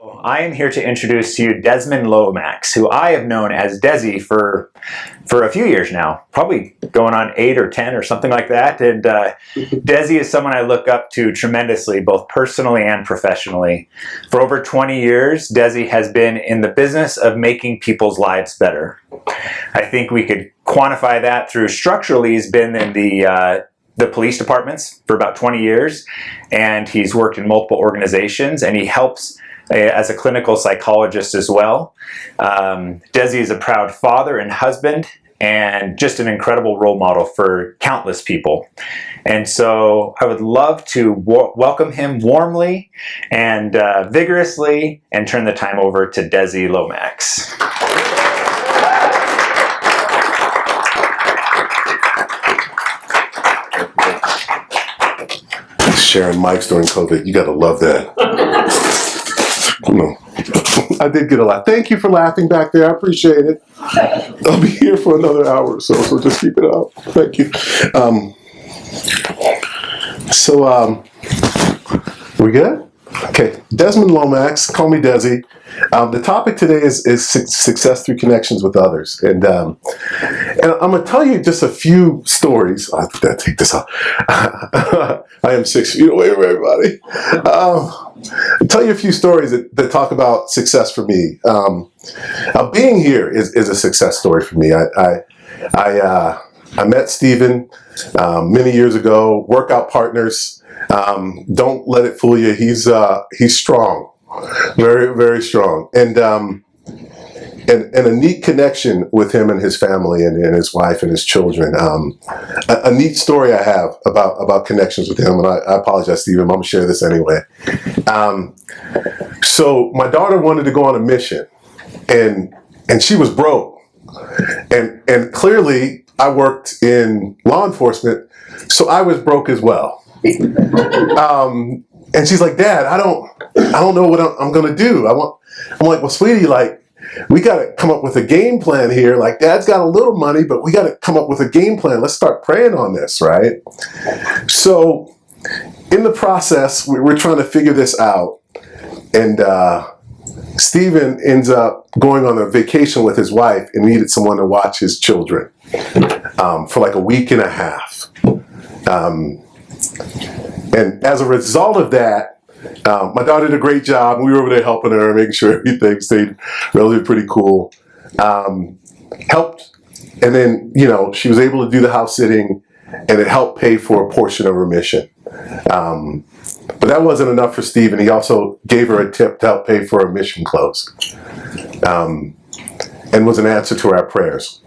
I am here to introduce to you Desmond Lomax, who I have known as Desi for a few years now, probably going on 8 or 10 or something like that. And Desi is someone I look up to tremendously, both personally and professionally. For over 20 years, Desi has been in the business of making people's lives better. I think we could quantify that through structurally, he's been in the police departments for about 20 years, and he's worked in multiple organizations, and he helps as a clinical psychologist as well. Desi is a proud father and husband, and just an incredible role model for countless people. And so I would love to welcome him warmly and vigorously, and turn the time over to Desi Lomax. Sharing mics during COVID, you gotta love that. I did get a laugh. Thank you for laughing back there. I appreciate it. I'll be here for another hour or so just keep it up. Thank you. We good? Okay. Desmond Lomax, call me Desi. The topic today is success through connections with others, and I'm going to tell you just a few stories. I have to take this out. I am 6 feet away from everybody. I'll tell you a few stories that talk about success for me. Being here is a success story for me. I met Stephen many years ago. Workout partners. Don't let it fool you. He's strong. Very, very strong, and a neat connection with him and his family and his wife and his children. A neat story I have about connections with him, and I apologize, Stephen, I'm going to share this anyway. So my daughter wanted to go on a mission, and she was broke, and clearly I worked in law enforcement, so I was broke as well. And she's like, Dad, I don't know what I'm going to do. I'm like, well, sweetie, like, we got to come up with a game plan here. Like, Dad's got a little money, but we got to come up with a game plan. Let's start praying on this, right? So in the process, we're trying to figure this out. And Stephen ends up going on a vacation with his wife and needed someone to watch his children for like a week and a half. And as a result of that, my daughter did a great job. We were over there helping her, making sure everything stayed relatively pretty cool. Helped, and then, she was able to do the house sitting, and it helped pay for a portion of her mission. But that wasn't enough for Stephen. He also gave her a tip to help pay for her mission clothes, and was an answer to our prayers.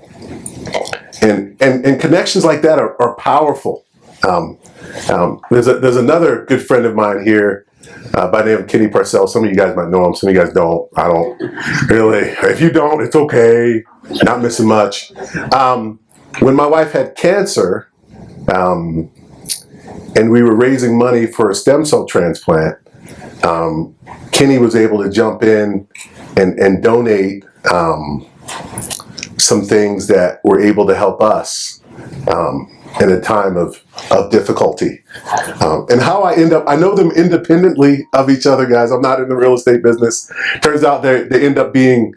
And connections like that are powerful. There's another good friend of mine here by the name of Kenny Parcell. Some of you guys might know him, some of you guys don't. I don't really. If you don't, it's okay. Not missing much. When my wife had cancer, and we were raising money for a stem cell transplant, Kenny was able to jump in and donate some things that were able to help us in a time of difficulty. And how I know them independently of each other, guys. I'm not in the real estate business. Turns out they end up being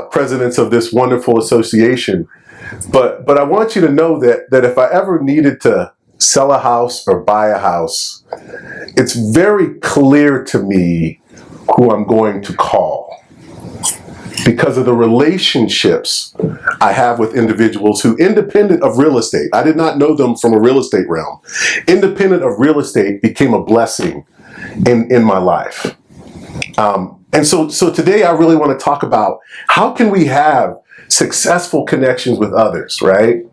presidents of this wonderful association. But I want you to know that if I ever needed to sell a house or buy a house, it's very clear to me who I'm going to call, because of the relationships I have with individuals who, independent of real estate, I did not know them from a real estate realm, independent of real estate, became a blessing in my life. And so today I really want to talk about how can we have successful connections with others, right?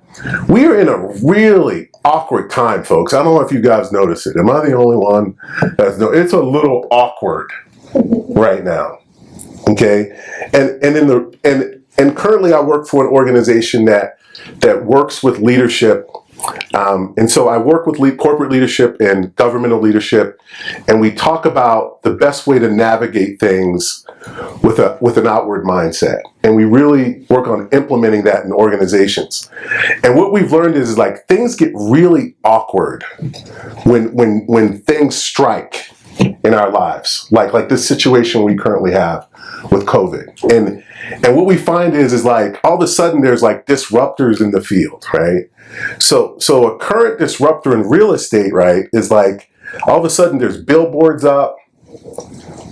We are in a really awkward time, folks. I don't know if you guys notice it. Am I the only one that's it's a little awkward right now. Okay, and currently I work for an organization that works with leadership, and so I work with corporate leadership and governmental leadership, and we talk about the best way to navigate things with an outward mindset, and we really work on implementing that in organizations. And what we've learned is like things get really awkward when things strike in our lives, like this situation we currently have with COVID. And what we find is like all of a sudden there's like disruptors in the field, right? So a current disruptor in real estate, right, is like all of a sudden there's billboards up,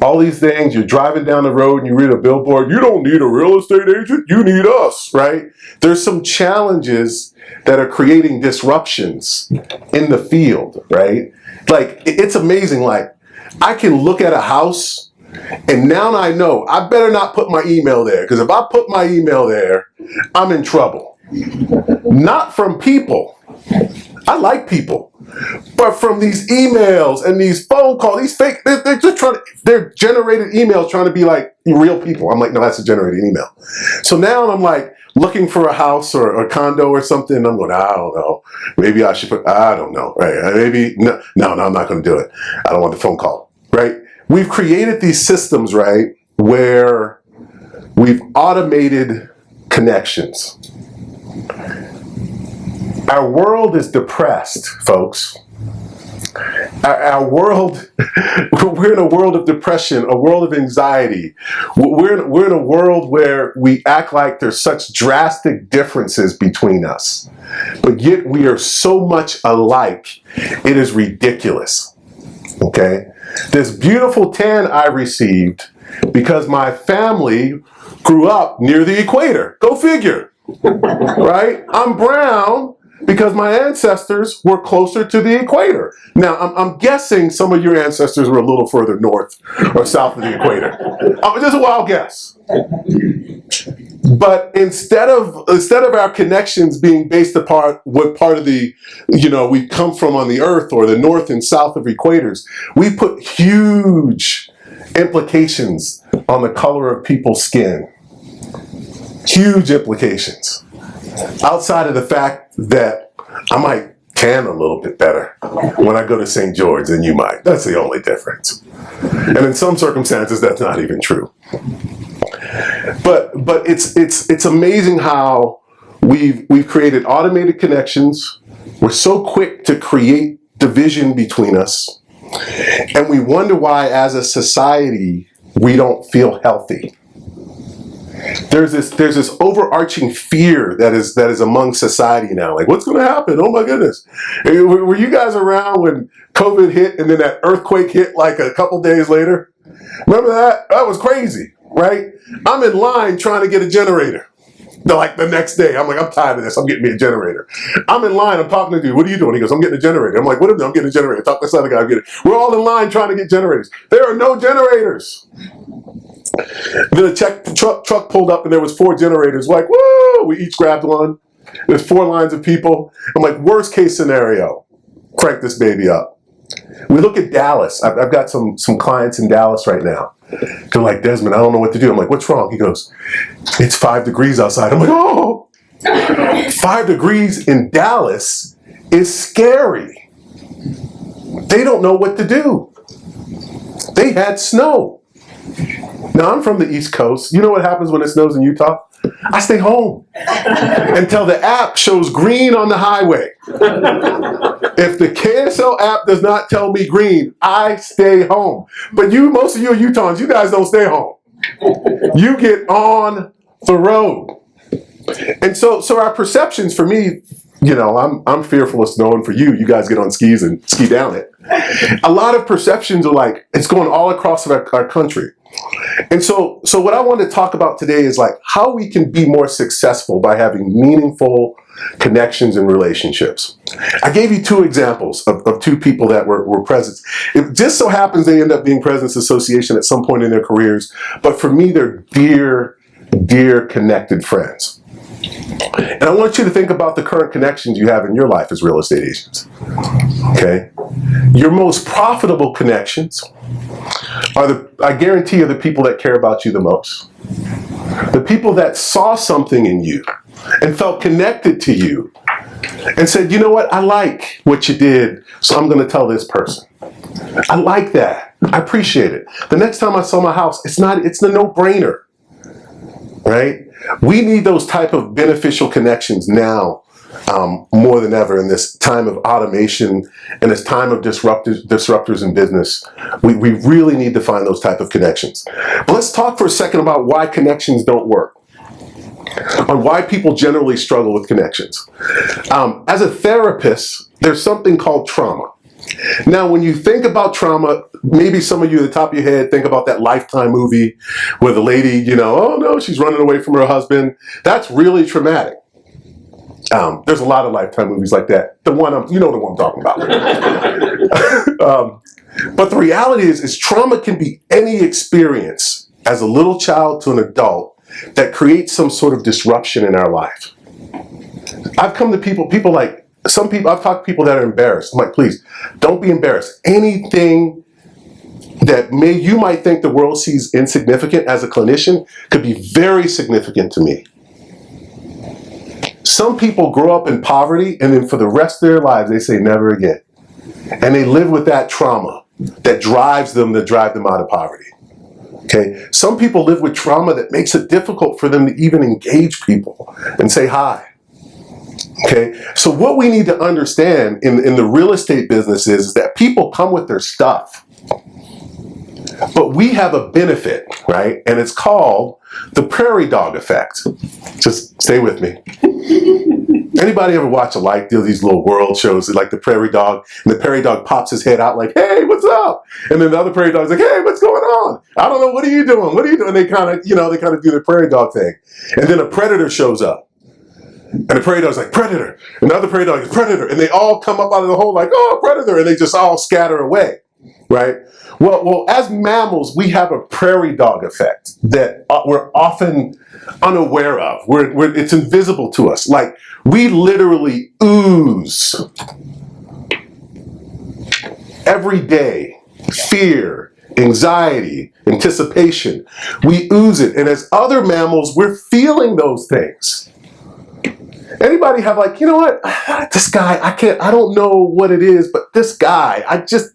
all these things. You're driving down the road and you read a billboard. You don't need a real estate agent. You need us, right? There's some challenges that are creating disruptions in the field, right? Like, it's amazing. Like, I can look at a house and now I know I better not put my email there, because if I put my email there, I'm in trouble. Not from people. I like people. But from these emails and these phone calls, these fake, they're just they're generated emails trying to be like real people. I'm like, no, that's a generated email. So now I'm like looking for a house or a condo or something. And I'm going, I don't know. Maybe I should put, I don't know. Right? Maybe, no, I'm not going to do it. I don't want the phone call. Right? We've created these systems, right, where we've automated connections. Our world is depressed, folks. Our world, we're in a world of depression, a world of anxiety. We're in a world where we act like there's such drastic differences between us, but yet we are so much alike, it is ridiculous. Okay? This beautiful tan I received because my family grew up near the equator. Go figure. Right? I'm brown because my ancestors were closer to the equator. Now, I'm guessing some of your ancestors were a little further north or south of the equator. Just a wild guess. But instead of our connections being based upon what part of the, we come from on the earth or the north and south of equators, we put huge implications on the color of people's skin. Huge implications. Outside of the fact that I might tan a little bit better when I go to St. George than you might. That's the only difference. And in some circumstances, that's not even true. But it's amazing how we've created automated connections. We're so quick to create division between us, and we wonder why, as a society, we don't feel healthy. There's this overarching fear that is among society now. Like, what's going to happen? Oh my goodness! Were you guys around when COVID hit and then that earthquake hit like a couple days later? Remember that? That was crazy, right? I'm in line trying to get a generator. Like the next day, I'm like, I'm tired of this. I'm getting me a generator. I'm in line. I'm talking to the dude. What are you doing? He goes, I'm getting a generator. I'm like, what am I? I'm getting a generator. Talk to this other guy. I'm getting it. We're all in line trying to get generators. There are no generators. Then a truck pulled up and there was 4 generators. Like, woo! We each grabbed one. There's 4 lines of people. I'm like, worst case scenario, crank this baby up. We look at Dallas. I've got some clients in Dallas right now. They're like, Desmond, I don't know what to do. I'm like, what's wrong? He goes, it's 5 degrees outside. I'm like, oh, 5 degrees in Dallas is scary. They don't know what to do. They had snow. Now, I'm from the East Coast. You know what happens when it snows in Utah? I stay home until the app shows green on the highway. If the KSL app does not tell me green, I stay home. But most of you Utahns, you guys don't stay home. You get on the road. And so our perceptions, for me, I'm fearful of snow, and for you guys get on skis and ski down it. A lot of perceptions are like, it's going all across our country. And so what I want to talk about today is like how we can be more successful by having meaningful connections and relationships. I gave you 2 examples of 2 people that were presidents. It just so happens they end up being Presidents Association at some point in their careers, but for me, they're dear, dear connected friends. And I want you to think about the current connections you have in your life as real estate agents. Okay? Your most profitable connections I guarantee, are the people that care about you the most. The people that saw something in you and felt connected to you and said, you know what, I like what you did, so I'm going to tell this person. I like that. I appreciate it. The next time I sell my house, it's a no-brainer. Right? We need those type of beneficial connections now more than ever in this time of automation and this time of disruptors in business. We really need to find those type of connections. But let's talk for a second about why connections don't work, on why people generally struggle with connections. As a therapist, there's something called trauma. Now, when you think about trauma, maybe some of you at the top of your head think about that Lifetime movie where the lady, oh no, she's running away from her husband. That's really traumatic. There's a lot of Lifetime movies like that. The one, the one I'm talking about. But the reality is trauma can be any experience as a little child to an adult that creates some sort of disruption in our life. I've come to people like, some people, I've talked to people that are embarrassed. I'm like, please, don't be embarrassed. Anything that you might think the world sees insignificant as a clinician could be very significant to me. Some people grow up in poverty and then for the rest of their lives, they say never again. And they live with that trauma that drives them out of poverty. Okay. Some people live with trauma that makes it difficult for them to even engage people and say hi. Okay, so what we need to understand in the real estate business is that people come with their stuff, but we have a benefit, right? And it's called the Prairie Dog Effect. Just stay with me. Anybody ever watch these little world shows like the Prairie Dog, and the Prairie Dog pops his head out like, hey, what's up? And then the other Prairie Dog's like, hey, what's going on? I don't know, what are you doing? What are you doing? They kind of do the Prairie Dog thing. And then a predator shows up. And the prairie dog's like, predator. And the other prairie dog is predator. And they all come up out of the hole like, oh, predator. And they just all scatter away, right? Well, as mammals, we have a prairie dog effect that we're often unaware of. It's invisible to us. Like, we literally ooze every day fear, anxiety, anticipation. We ooze it. And as other mammals, we're feeling those things. Anybody have like, this guy, I don't know what it is, but this guy,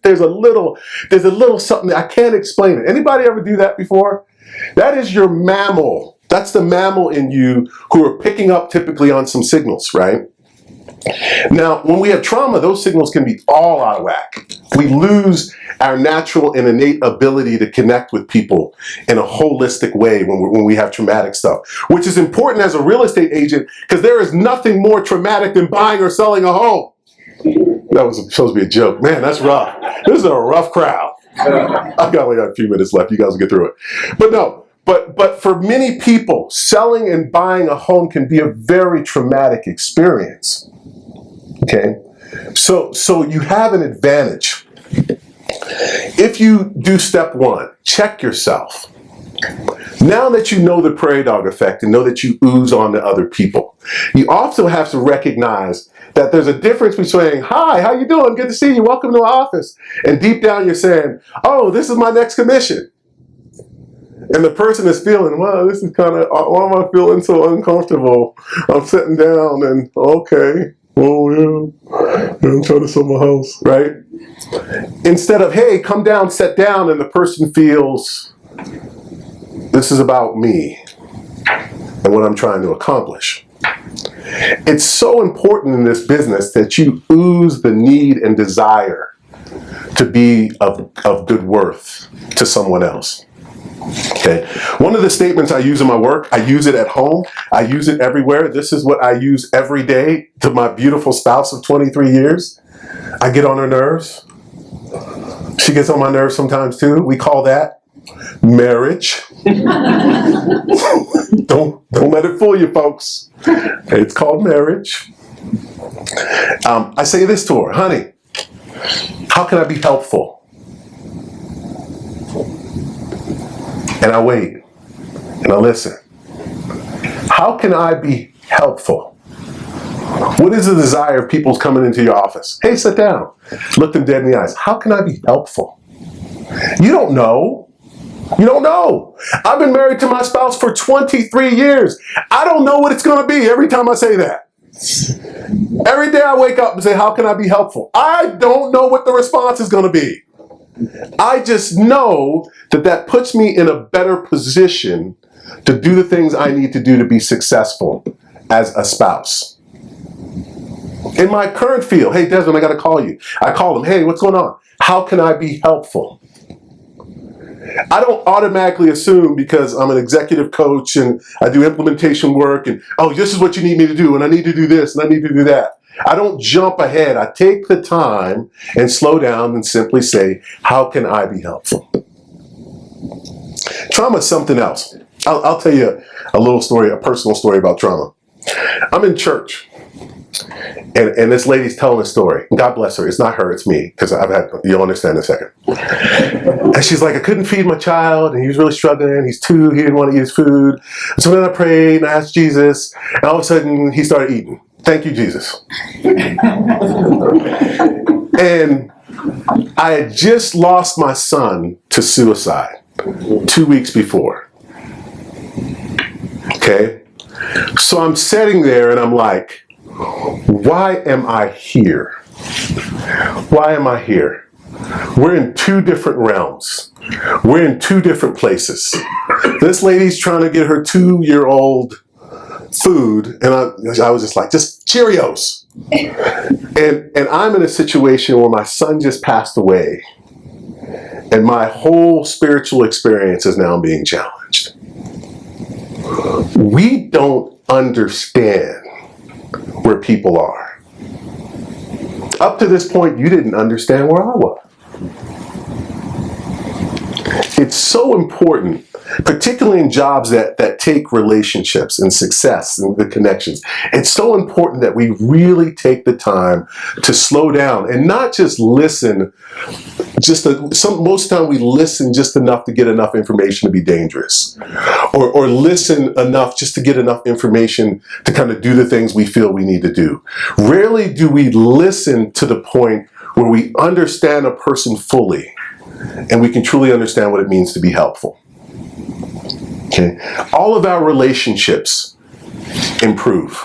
there's a little something that I can't explain it. Anybody ever do that before? That is your mammal. That's the mammal in you who are picking up typically on some signals, right? Now, when we have trauma, those signals can be all out of whack. We lose our natural and innate ability to connect with people in a holistic way when we have traumatic stuff, which is important as a real estate agent because there is nothing more traumatic than buying or selling a home. That was supposed to be a joke. Man, that's rough. This is a rough crowd. I've only got a few minutes left. You guys will get through it. But no. But for many people, selling and buying a home can be a very traumatic experience. Okay? So you have an advantage. If you do step one, check yourself. Now that you know the prairie dog effect and know that you ooze on to other people, you also have to recognize that there's a difference between saying, hi, how you doing? Good to see you. Welcome to our office. And deep down you're saying, oh, this is my next commission. And the person is feeling, wow, this is kind of, why am I feeling so uncomfortable? I'm sitting down and, okay, oh yeah, I'm trying to sell my house, right? Instead of, hey, come down, sit down, and the person feels, this is about me and what I'm trying to accomplish. It's so important in this business that you ooze the need and desire to be of good worth to someone else. Okay. One of the statements I use in my work, I use it at home, I use it everywhere. This is what I use every day to my beautiful spouse of 23 years. I get on her nerves. She gets on my nerves sometimes too. We call that marriage. Don't let it fool you, folks. It's called marriage. I say this to her, honey, how can I be helpful? And I wait, and I listen. How can I be helpful? What is the desire of people coming into your office? Hey, sit down. Look them dead in the eyes. How can I be helpful? You don't know. You don't know. I've been married to my spouse for 23 years. I don't know what it's going to be every time I say that. Every day I wake up and say, how can I be helpful? I don't know what the response is going to be. I just know that puts me in a better position to do the things I need to do to be successful as a spouse. In my current field, hey, Desmond, I got to call you. I call them, hey, what's going on? How can I be helpful? I don't automatically assume because I'm an executive coach and I do implementation work and, oh, this is what you need me to do and I need to do this and I need to do that. I don't jump ahead. I take the time and slow down and simply say, how can I be helpful? Trauma is something else. I'll tell you a little story, a personal story about trauma. I'm in church. And this lady's telling a story. God bless her. It's not her, it's me. Because you'll understand in a second. And she's like, I couldn't feed my child, and he was really struggling. He's 2, he didn't want to eat his food. So then I prayed and I asked Jesus, and all of a sudden he started eating. Thank you, Jesus. And I had just lost my son to suicide 2 weeks before. Okay? So I'm sitting there and I'm like, why am I here? Why am I here? We're in 2 different realms. We're in 2 different places. This lady's trying to get her 2-year-old food, and I was just like, just Cheerios. And I'm in a situation where my son just passed away, and my whole spiritual experience is now being challenged. We don't understand where people are. Up to this point, you didn't understand where I was. It's so important, particularly in jobs that take relationships and success and the connections. It's so important that we really take the time to slow down and not just listen. Most of the time we listen just enough to get enough information to be dangerous, or listen enough just to get enough information to kind of do the things we feel we need to do. Rarely do we listen to the point where we understand a person fully and we can truly understand what it means to be helpful. Okay? All of our relationships improve.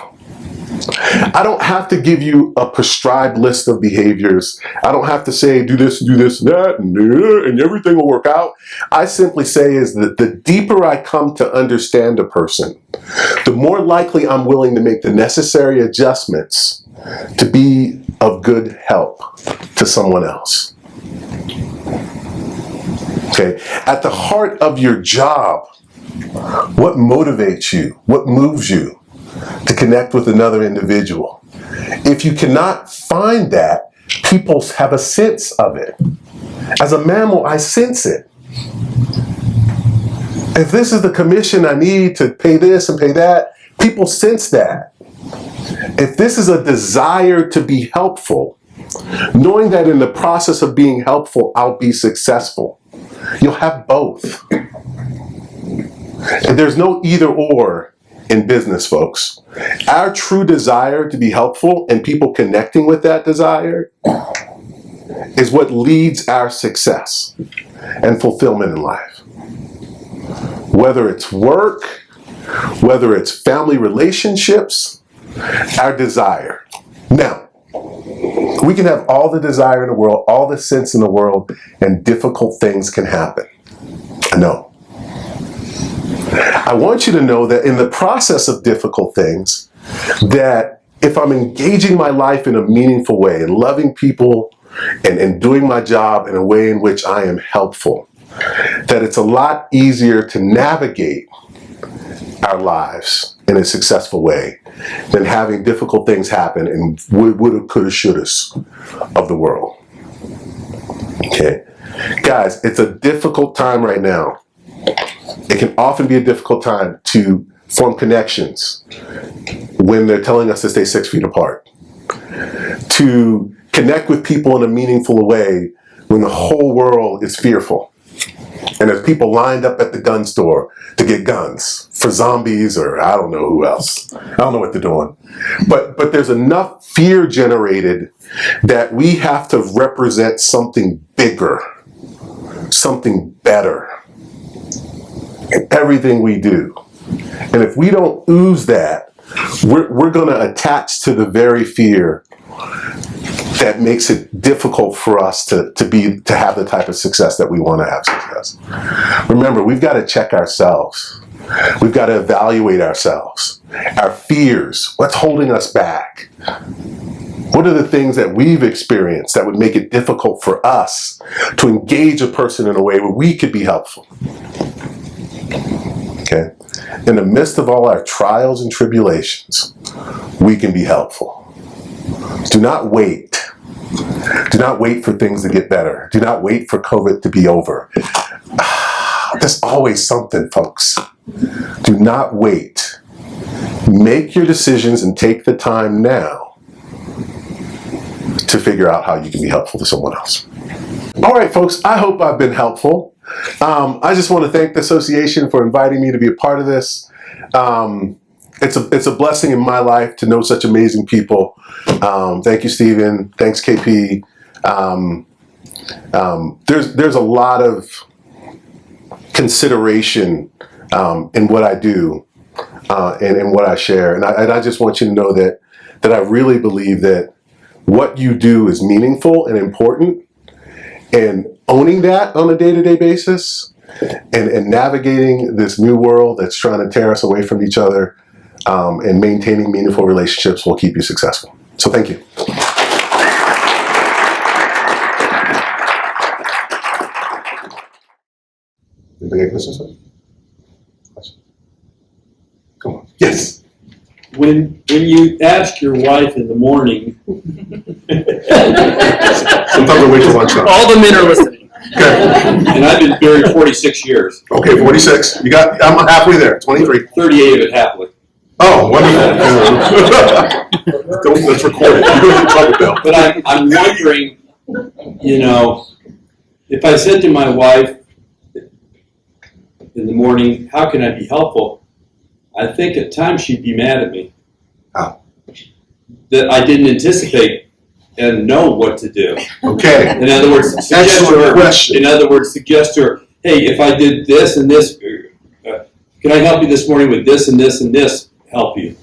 I don't have to give you a prescribed list of behaviors. I don't have to say, do this, and that, and everything will work out. I simply say is that the deeper I come to understand a person, the more likely I'm willing to make the necessary adjustments to be of good help to someone else. Okay? At the heart of your job, what motivates you? What moves you to connect with another individual? If you cannot find that, people have a sense of it. As a mammal, I sense it. If this is the commission I need to pay this and pay that, people sense that. If this is a desire to be helpful, knowing that in the process of being helpful, I'll be successful, you'll have both. And there's no either or in business, folks. Our true desire to be helpful and people connecting with that desire is what leads our success and fulfillment in life. Whether it's work, whether it's family relationships, our desire. Now, we can have all the desire in the world, all the sense in the world, and difficult things can happen. I know. I want you to know that in the process of difficult things, that if I'm engaging my life in a meaningful way and loving people and doing my job in a way in which I am helpful, that it's a lot easier to navigate our lives in a successful way than having difficult things happen in woulda, coulda, shouldas of the world. Okay? Guys, it's a difficult time right now. It can often be a difficult time to form connections when they're telling us to stay 6 feet apart. To connect with people in a meaningful way when the whole world is fearful. And there's people lined up at the gun store to get guns for zombies or I don't know who else. I don't know what they're doing. But there's enough fear generated that we have to represent something bigger, something better in everything we do. And if we don't ooze that, we're going to attach to the very fear that makes it difficult for us to have the type of success that we want to have success. Remember, we've got to check ourselves. We've got to evaluate ourselves, our fears, what's holding us back. What are the things that we've experienced that would make it difficult for us to engage a person in a way where we could be helpful? Okay? In the midst of all our trials and tribulations, we can be helpful. Do not wait. Do not wait for things to get better. Do not wait for COVID to be over. There's always something, folks. Do not wait. Make your decisions and take the time now to figure out how you can be helpful to someone else. All right, folks, I hope I've been helpful. I just want to thank the association for inviting me to be a part of this. It's a blessing in my life to know such amazing people. Thank you, Stephen. Thanks, KP. There's a lot of consideration in what I do and in what I share, and I just want you to know that I really believe that what you do is meaningful and important, and owning that on a day-to-day basis and navigating this new world that's trying to tear us away from each other and maintaining meaningful relationships will keep you successful. So thank you. Anybody have questions? Come on. Yes. When you ask your wife in the morning, Sometimes we wait till lunchtime. All the men are listening. Okay. and I've been married 46 years, Okay, 46. I'm halfway there. 23. 38 of it happily. Oh, wonderful. Let's record it. You're going to get in trouble, Bill. But I'm wondering, if I said to my wife in the morning, how can I be helpful? I think at times she'd be mad at me. How? That I didn't anticipate and know what to do. Okay. In other words, suggest to her, hey, if I did this and this, can I help you this morning with this and this and this? Help you.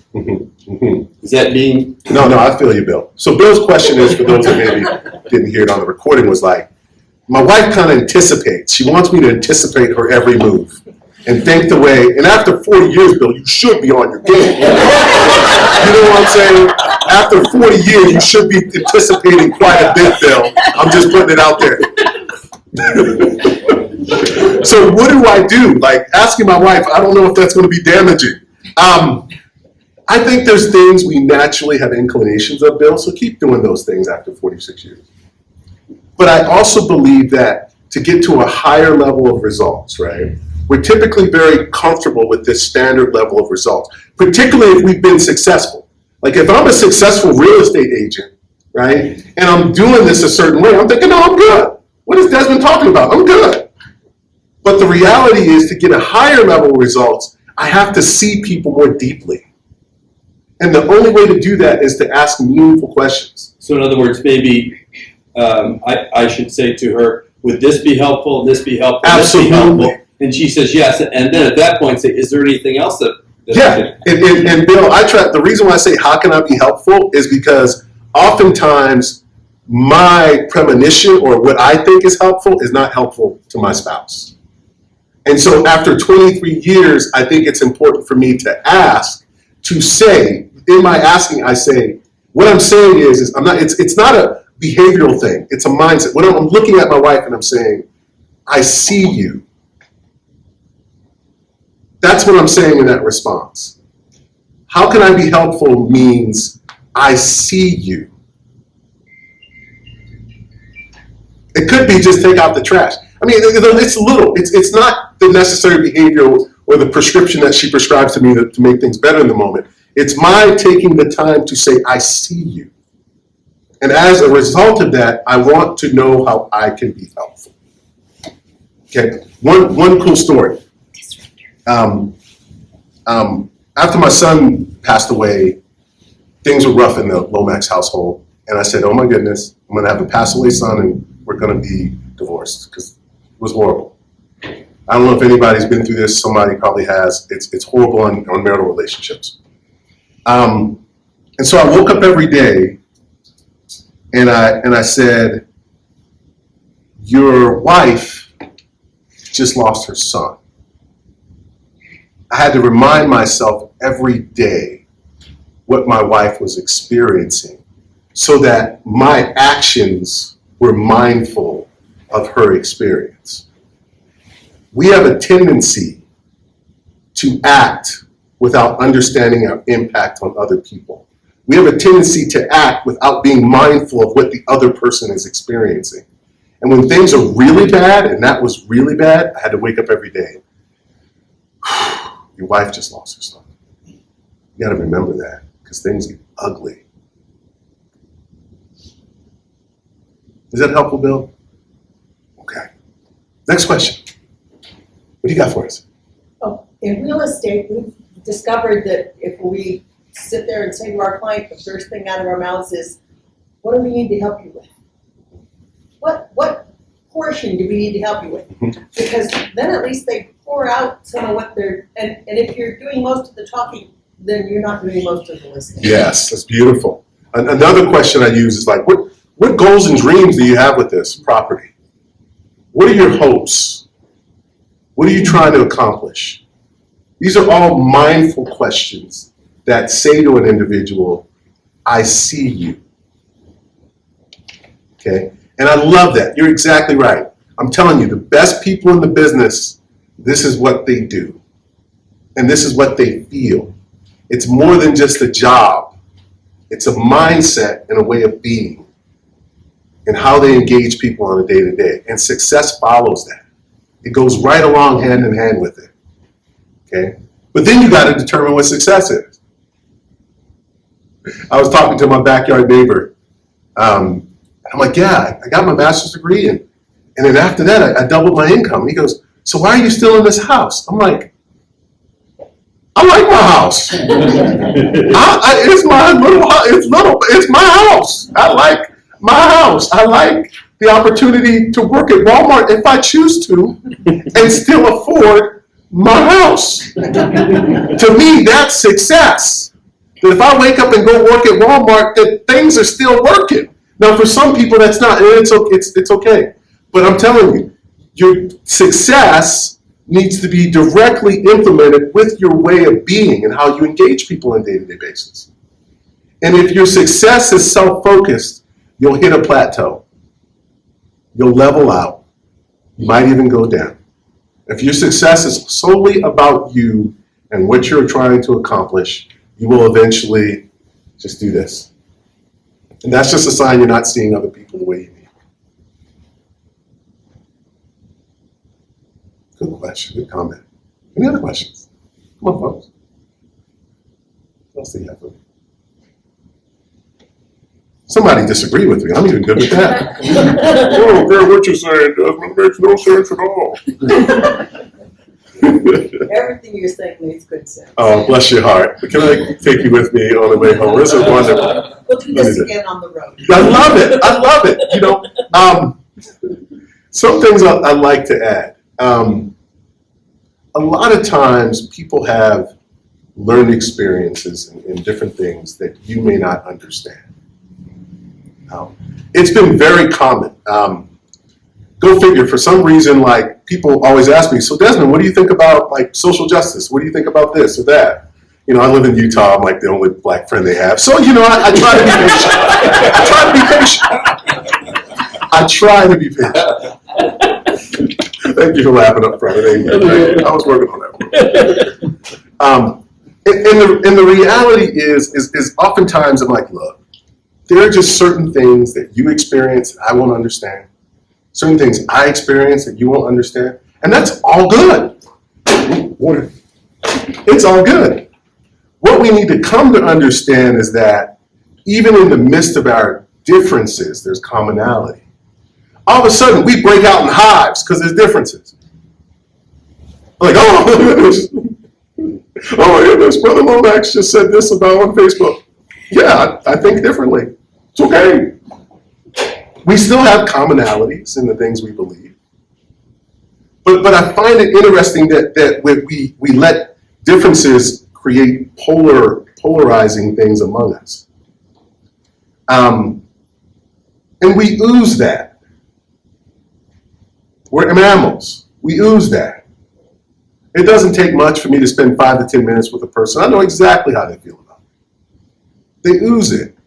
Is that being? No, I feel you, Bill. So Bill's question is, for those that maybe didn't hear it on the recording, was like, my wife kind of anticipates. She wants me to anticipate her every move and think the way, and after 40 years, Bill, you should be on your game. You know what I'm saying? After 40 years, you should be anticipating quite a bit, Bill. I'm just putting it out there. So what do I do? Like, asking my wife, I don't know if that's going to be damaging. I think there's things we naturally have inclinations of, Bill, so keep doing those things after 46 years. But I also believe that to get to a higher level of results, right, we're typically very comfortable with this standard level of results, particularly if we've been successful. Like if I'm a successful real estate agent, right, and I'm doing this a certain way, I'm thinking, no, I'm good. What is Desmond talking about? I'm good. But the reality is, to get a higher level of results, I have to see people more deeply. And the only way to do that is to ask meaningful questions. So in other words, maybe I should say to her, would this be helpful? This be helpful? Absolutely. This be helpful? And she says yes. And then at that point say, is there anything else that Yeah, and Bill, the reason why I say how can I be helpful is because oftentimes my premonition or what I think is helpful is not helpful to my spouse. And so after 23 years, I think it's important for me to ask, to say, in my asking, I say, what I'm saying is I'm not, it's not a behavioral thing, it's a mindset. When I'm looking at my wife and I'm saying, I see you. That's what I'm saying in that response. How can I be helpful means I see you. It could be just take out the trash. I mean, it's little. It's not the necessary behavior or the prescription that she prescribes to me to make things better in the moment. It's my taking the time to say, I see you. And as a result of that, I want to know how I can be helpful. Okay, one cool story. After my son passed away, things were rough in the Lomax household. And I said, oh my goodness, I'm going to have a pass away son and we're going to be divorced because it was horrible. I don't know if anybody's been through this. Somebody probably has. It's horrible on marital relationships. And so I woke up every day and I said, your wife just lost her son. I had to remind myself every day what my wife was experiencing so that my actions were mindful of her experience. We have a tendency to act without understanding our impact on other people. We have a tendency to act without being mindful of what the other person is experiencing. And when things are really bad, and that was really bad, I had to wake up every day. Your wife just lost her son. You gotta remember that, because things get ugly. Is that helpful, Bill? Okay. Next question. What do you got for us? Oh, in real estate, we've discovered that if we sit there and say to our client, the first thing out of our mouths is, what do we need to help you with? What portion do we need to help you with? Because then at least they pour out some of what they're, and if you're doing most of the talking, then you're not doing most of the listening. Yes, that's beautiful. Another question I use is like, what goals and dreams do you have with this property? What are your hopes? What are you trying to accomplish? These are all mindful questions that say to an individual, I see you. Okay? And I love that. You're exactly right. I'm telling you, the best people in the business, this is what they do. And this is what they feel. It's more than just a job. It's a mindset and a way of being and how they engage people on a day-to-day. And success follows that. It goes right along hand in hand with it. Okay? But then you got to determine what success is. I was talking to my backyard neighbor. I'm like, yeah, I got my master's degree, and then after that, I doubled my income. He goes, so why are you still in this house? I'm like, I like my house. It's my little house. It's my house. I like my house. I like the opportunity to work at Walmart if I choose to and still afford my house. To me, that's success. That if I wake up and go work at Walmart, that things are still working. Now, for some people, that's not, and it's okay. But I'm telling you, your success needs to be directly implemented with your way of being and how you engage people on a day-to-day basis. And if your success is self-focused, you'll hit a plateau. You'll level out. You might even go down. If your success is solely about you and what you're trying to accomplish, you will eventually just do this. And that's just a sign you're not seeing other people the way you need. Good question, good comment. Any other questions? Come on, folks. What else do you have for me? Somebody disagree with me. I'm even good with that. I don't care what you're saying, Desmond. It makes no sense at all. Everything you're saying makes good sense. Oh, bless your heart. Can I take you with me on the way home? This is wonderful. We'll do this again on the road. I love it. I love it. You know, some things I like to add. A lot of times people have learned experiences in different things that you may not understand. It's been very common. Go figure, for some reason, like, people always ask me, so Desmond, what do you think about, like, social justice? What do you think about this or that? You know, I live in Utah. I'm like the only black friend they have. So, you know, I try to be patient. Thank you for laughing up front. I was working on that one. And the reality is oftentimes I'm like, look, there are just certain things that you experience that I won't understand. Certain things I experience that you won't understand. And that's all good. It's all good. What we need to come to understand is that even in the midst of our differences, there's commonality. All of a sudden, we break out in hives because there's differences. Like, oh my goodness. Oh my goodness, Brother Lomax just said this about on Facebook. Yeah, I think differently. It's okay. We still have commonalities in the things we believe. But I find it interesting that we let differences create polarizing things among us. And we ooze that. We're mammals. We ooze that. It doesn't take much for me to spend 5 to 10 minutes with a person. I know exactly how they feel about it. They ooze it.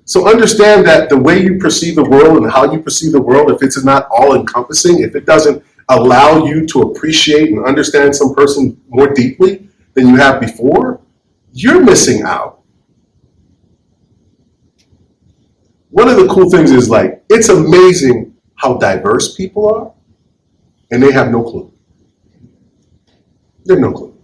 So understand that the way you perceive the world and how you perceive the world, if it's not all encompassing, if it doesn't allow you to appreciate and understand some person more deeply than you have before, you're missing out. One of the cool things is, like, it's amazing how diverse people are, and they have no clue. They have no clue.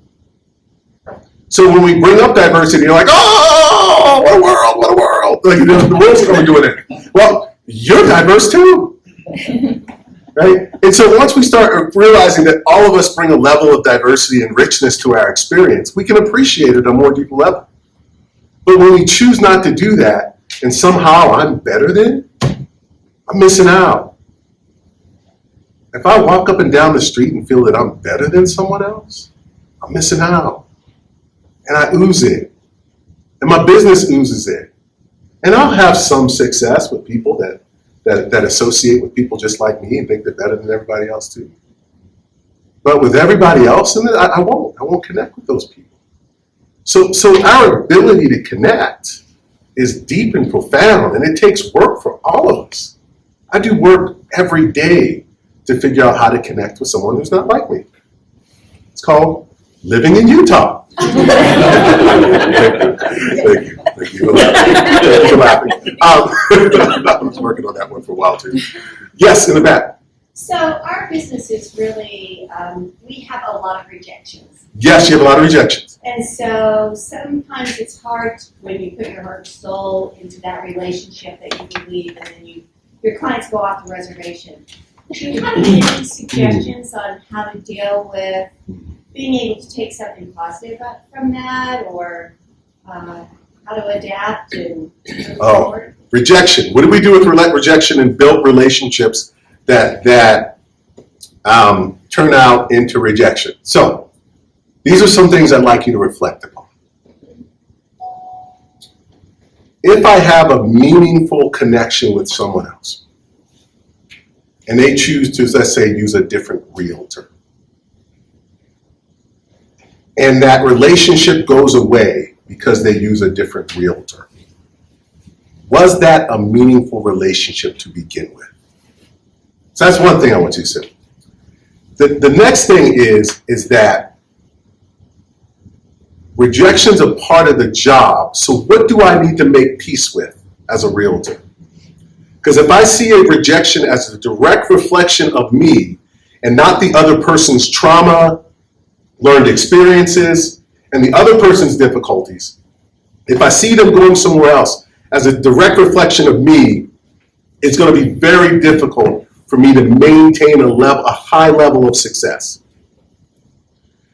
So when we bring up diversity, you're like, oh, what a world, what a world. Like, the world's going to do it. Well, you're diverse too. Right? And so once we start realizing that all of us bring a level of diversity and richness to our experience, we can appreciate it at a more deeper level. But when we choose not to do that, and somehow I'm better than, I'm missing out. If I walk up and down the street and feel that I'm better than someone else, I'm missing out. And I ooze it. And my business oozes it. And I'll have some success with people that associate with people just like me and think they're better than everybody else too. But with everybody else in it, I won't connect with those people. So our ability to connect is deep and profound, and it takes work for all of us. I do work every day to figure out how to connect with someone who's not like me. It's called living in Utah. Thank you. Thank you for laughing. I was working on that one for a while too. Yes, in the back. So our business is really, we have a lot of rejections. Yes, you have a lot of rejections. And so sometimes it's hard when you put your heart and soul into that relationship that you believe, and then your clients go off the reservation. Do you have any suggestions on how to deal with being able to take something positive from that, or how to adapt and move forward? Rejection. What do we do with rejection and build relationships that turn out into rejection? So these are some things I'd like you to reflect upon. If I have a meaningful connection with someone else, and they choose to, let's say, use a different realtor, and that relationship goes away because they use a different realtor, was that a meaningful relationship to begin with? So that's one thing I want you to say. The next thing is that rejection's a part of the job. So what do I need to make peace with as a realtor? Because if I see a rejection as a direct reflection of me and not the other person's trauma, learned experiences, and the other person's difficulties, if I see them going somewhere else as a direct reflection of me, it's going to be very difficult for me to maintain a high level of success.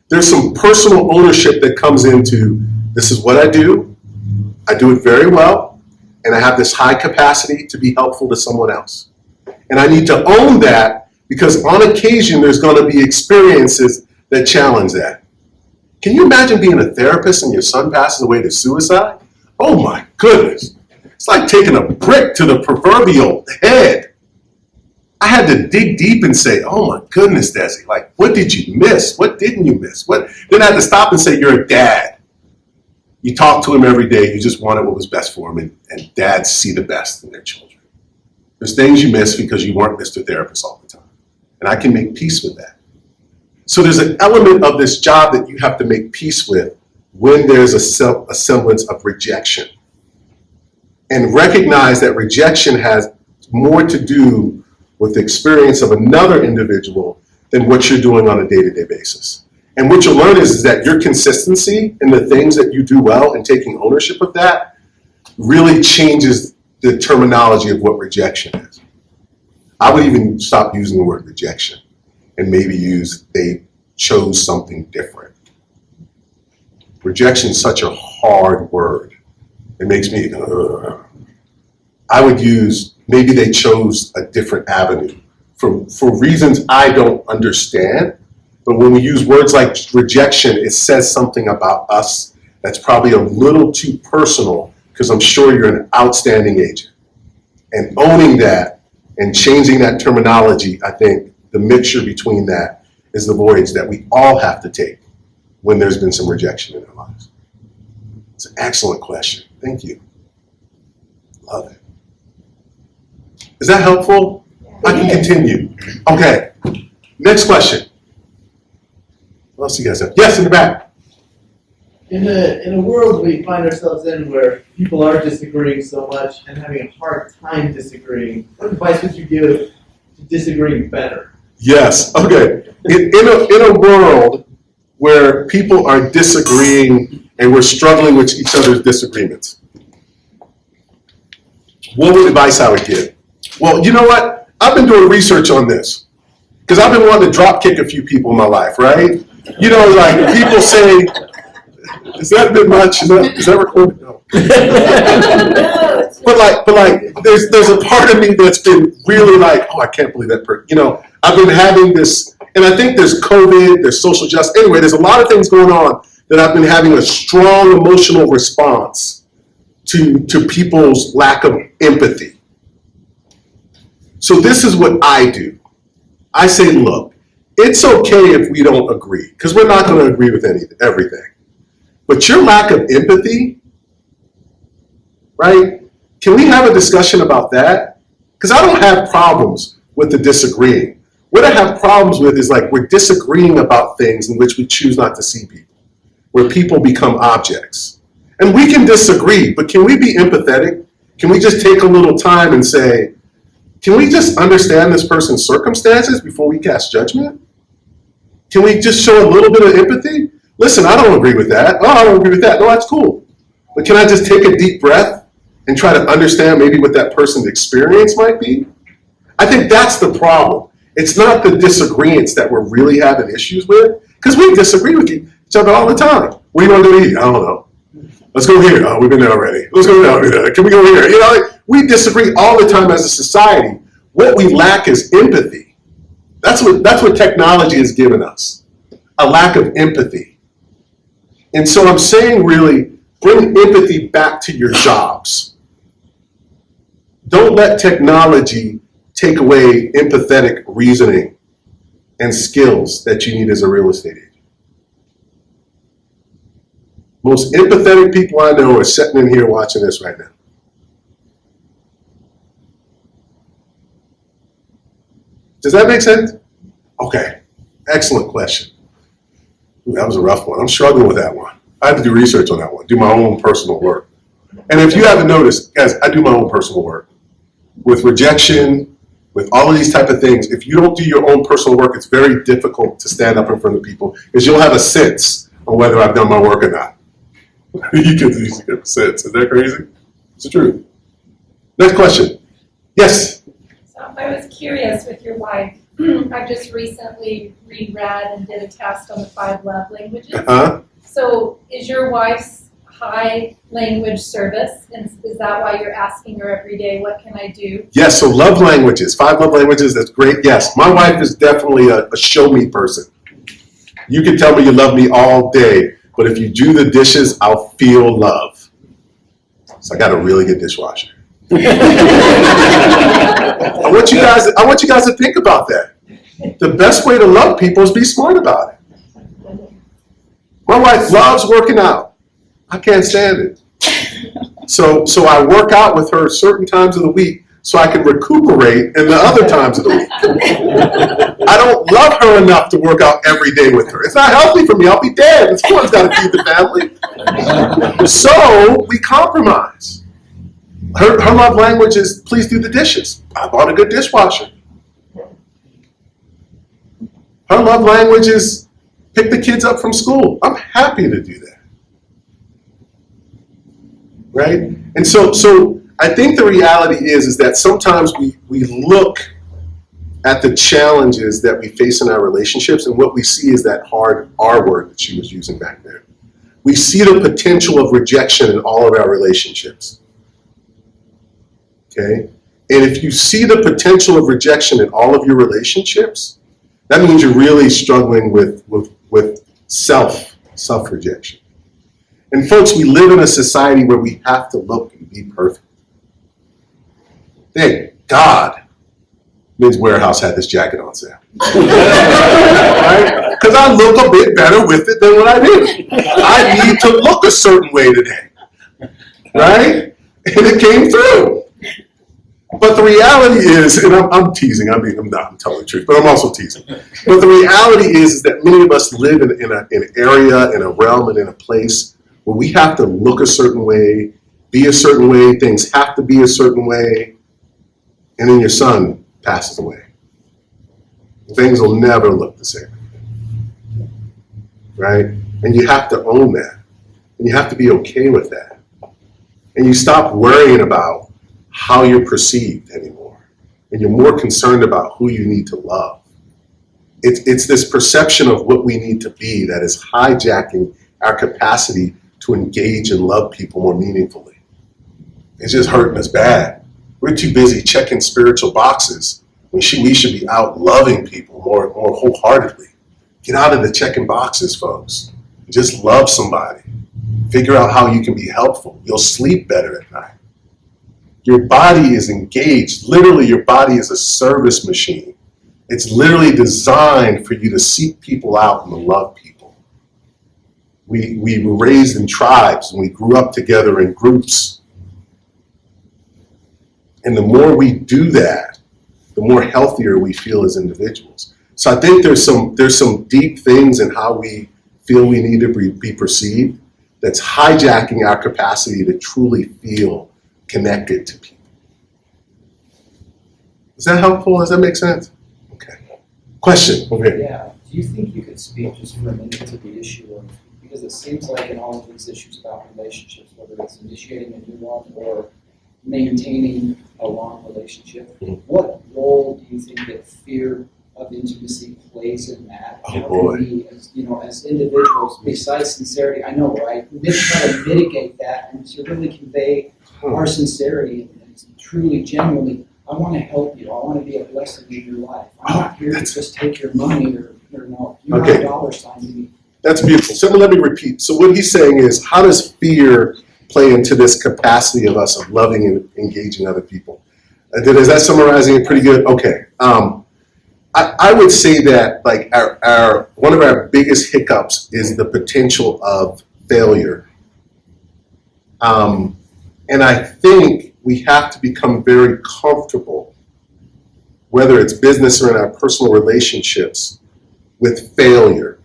There's some personal ownership that comes into, this is what I do it very well, and I have this high capacity to be helpful to someone else. And I need to own that, because on occasion there's going to be experiences that challenge that. Can you imagine being a therapist and your son passes away to suicide? Oh my goodness. It's like taking a brick to the proverbial head. I had to dig deep and say, oh my goodness, Desi, like, what did you miss? What didn't you miss? Then I had to stop and say, you're a dad. You talk to him every day. You just wanted what was best for him, and dads see the best in their children. There's things you miss because you weren't Mr. Therapist all the time. And I can make peace with that. So there's an element of this job that you have to make peace with when there's a semblance of rejection. And recognize that rejection has more to do with the experience of another individual than what you're doing on a day-to-day basis. And what you'll learn is that your consistency in the things that you do well and taking ownership of that really changes the terminology of what rejection is. I would even stop using the word rejection and maybe use they chose something different. Rejection is such a hard word. It makes me, I would use maybe they chose a different avenue for reasons I don't understand. But when we use words like rejection, it says something about us that's probably a little too personal, because I'm sure you're an outstanding agent. And owning that and changing that terminology, I think the mixture between that is the voyage that we all have to take when there's been some rejection in our lives. It's an excellent question. Thank you. Love it. Is that helpful? I can continue. Okay. Next question. What else do you guys have? Yes, in the back. In a world we find ourselves in where people are disagreeing so much and having a hard time disagreeing, what advice would you give to disagreeing better? Yes. Okay. In a world where people are disagreeing and we're struggling with each other's disagreements, what advice I would give? Well, you know what? I've been doing research on this because I've been wanting to drop kick a few people in my life, right? You know, like people say, is that a bit much? Is that recorded? No. But like, there's a part of me that's been really like, oh, I can't believe that person. You know, I've been having this, and I think there's COVID, there's social justice. Anyway, there's a lot of things going on that I've been having a strong emotional response to people's lack of empathy. So this is what I do. I say, look, it's okay if we don't agree, because we're not going to agree with everything. But your lack of empathy, right? Can we have a discussion about that? Because I don't have problems with the disagreeing. What I have problems with is like we're disagreeing about things in which we choose not to see people, where people become objects. And we can disagree, but can we be empathetic? Can we just take a little time and say, can we just understand this person's circumstances before we cast judgment? Can we just show a little bit of empathy? Listen, I don't agree with that. Oh, I don't agree with that. No, that's cool. But can I just take a deep breath and try to understand maybe what that person's experience might be? I think that's the problem. It's not the disagreements that we're really having issues with, because we disagree with each other all the time. What do you want to go eat? I don't know. Let's go here. Oh, we've been there already. Let's go there. Can we go here? You know, we disagree all the time as a society. What we lack is empathy. That's what technology has given us, a lack of empathy. And so I'm saying really, bring empathy back to your jobs. Don't let technology take away empathetic reasoning and skills that you need as a real estate agent. Most empathetic people I know are sitting in here watching this right now. Does that make sense? Okay, excellent question. Ooh, that was a rough one. I'm struggling with that one. I have to do research on that one, do my own personal work. And if you haven't noticed, guys, I do my own personal work. With rejection, with all of these type of things, if you don't do your own personal work, it's very difficult to stand up in front of people because you'll have a sense of whether I've done my work or not. You get a sense. Is that crazy? It's the truth. Next question. Yes? So I was curious with your wife. I've just recently reread and did a test on the 5 love languages. Uh-huh. So is your wife's high language service? And is that why you're asking her every day, what can I do? Yes, so love languages, 5 love languages, that's great. Yes, my wife is definitely a show me person. You can tell me you love me all day, but if you do the dishes, I'll feel love. So I got a really good dishwasher. I want you guys to think about that. The best way to love people is be smart about it. My wife loves working out. I can't stand it. So I work out with her certain times of the week so I can recuperate in the other times of the week. I don't love her enough to work out every day with her. It's not healthy for me. I'll be dead. Someone's got to feed the family. So we compromise. Her love language is please do the dishes. I bought a good dishwasher. Her love language is pick the kids up from school. I'm happy to do that. Right? And so I think the reality is that sometimes we look at the challenges that we face in our relationships, and what we see is that hard R word that she was using back there. We see the potential of rejection in all of our relationships. Okay? And if you see the potential of rejection in all of your relationships, that means you're really struggling with self-rejection. And folks, we live in a society where we have to look and be perfect. Thank God Men's Warehouse had this jacket on sale. Right? Because I look a bit better with it than what I did. I need to look a certain way today. Right? And it came through. But the reality is, and I'm teasing, I'm telling the truth, but I'm also teasing. But the reality is that many of us live in an area, in a realm, and in a place where we have to look a certain way, be a certain way, things have to be a certain way, and then your son passes away. Things will never look the same. Right? And you have to own that. And you have to be okay with that. And you stop worrying about how you're perceived anymore. And you're more concerned about who you need to love. It's this perception of what we need to be that is hijacking our capacity to engage and love people more meaningfully. It's just hurting us bad. We're too busy checking spiritual boxes when we should be out loving people more wholeheartedly. Get out of the checking boxes, folks. Just love somebody. Figure out how you can be helpful. You'll sleep better at night. Your body is engaged. Literally, your body is a service machine. It's literally designed for you to seek people out and to love people. We were raised in tribes and we grew up together in groups. And the more we do that, the more healthier we feel as individuals. So I think there's some deep things in how we feel we need to be perceived that's hijacking our capacity to truly feel connected to people. Is that helpful? Does that make sense? Okay. Question over here. Yeah. Do you think you could speak just for a minute to the issue of, because it seems like in all of these issues about relationships, whether it's initiating a new one or maintaining a long relationship, what role do you think that fear of intimacy plays in that? Oh, How boy. can we, as individuals, besides sincerity, I know, right, try to mitigate that and to really convey our sincerity and truly, genuinely, I want to help you. I want to be a blessing in your life. I'm not here to just take your money or no, you're not a dollar sign to me. That's beautiful. So let me repeat. So what he's saying is, how does fear play into this capacity of us of loving and engaging other people? Is that summarizing it pretty good? Okay. I would say that like our one of our biggest hiccups is the potential of failure. And I think we have to become very comfortable, whether it's business or in our personal relationships, with failure.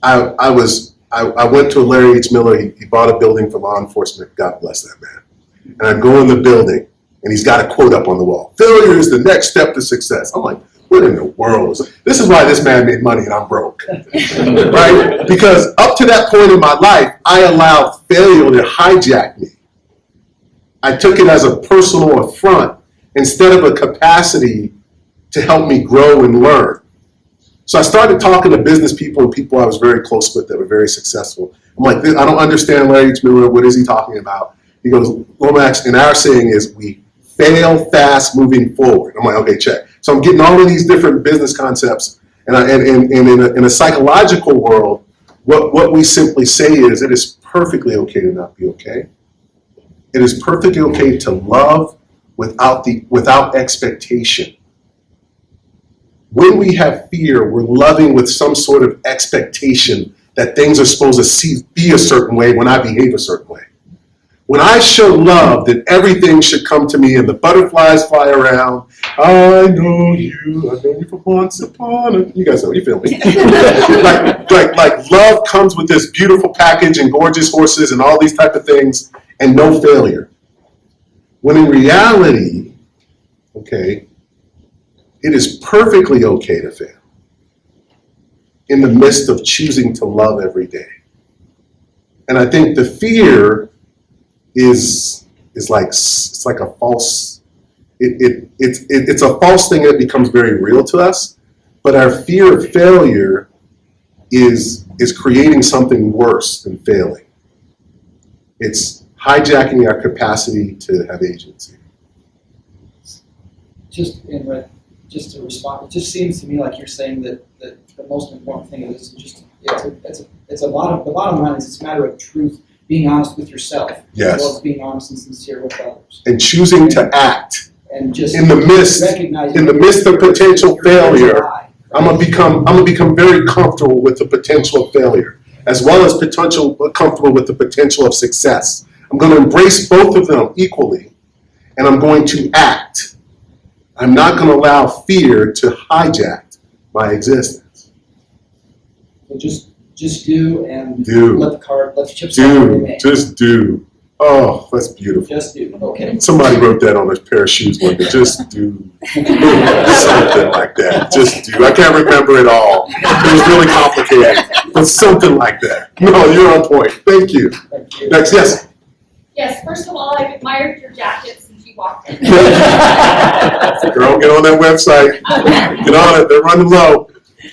I went to Larry H. Miller. He bought a building for law enforcement. God bless that man. And I go in the building, and he's got a quote up on the wall. Failure is the next step to success. I'm like, what in the world? This is why this man made money and I'm broke. Right? Because up to that point in my life, I allowed failure to hijack me. I took it as a personal affront instead of a capacity to help me grow and learn. So I started talking to business people and people I was very close with that were very successful. I'm like, I don't understand Larry H. Miller. What is he talking about? He goes, Lomax, and our saying is we fail fast moving forward. I'm like, okay, check. So I'm getting all of these different business concepts. And in a psychological world, what we simply say is it is perfectly okay to not be okay. It is perfectly okay to love without expectation. When we have fear, we're loving with some sort of expectation that things are supposed to be a certain way when I behave a certain way. When I show love, then everything should come to me and the butterflies fly around. I know you for once upon a... You guys know, you feel me? like love comes with this beautiful package and gorgeous horses and all these type of things and no failure. When in reality, okay, it is perfectly okay to fail in the midst of choosing to love every day. And I think the fear is like it's like a false. It's a false thing that becomes very real to us. But our fear of failure is creating something worse than failing. It's hijacking our capacity to have agency. Just to respond, it just seems to me like you're saying that the most important thing is just it's a lot of the bottom line is it's a matter of truth, being honest with yourself, Yes. as well as being honest and sincere with others, And choosing to act and just in the midst of potential failure. I'm gonna become very comfortable with the potential of failure, as well as comfortable with the potential of success. I'm going to embrace both of them equally, and I'm going to act. I'm not going to allow fear to hijack my existence. So just do and Do. let the chips fall where they may. Just do. Oh, that's beautiful. Just do. Okay. Somebody wrote that on a pair of shoes one day. Just do. Something like that. Just do. I can't remember it all. It was really complicated. But something like that. No, you're on point. Thank you. Thank you. Next, yes. Yes, first of all, I've admired your jacket since you walked in. Girl, get on that website. Get on it. They're running low.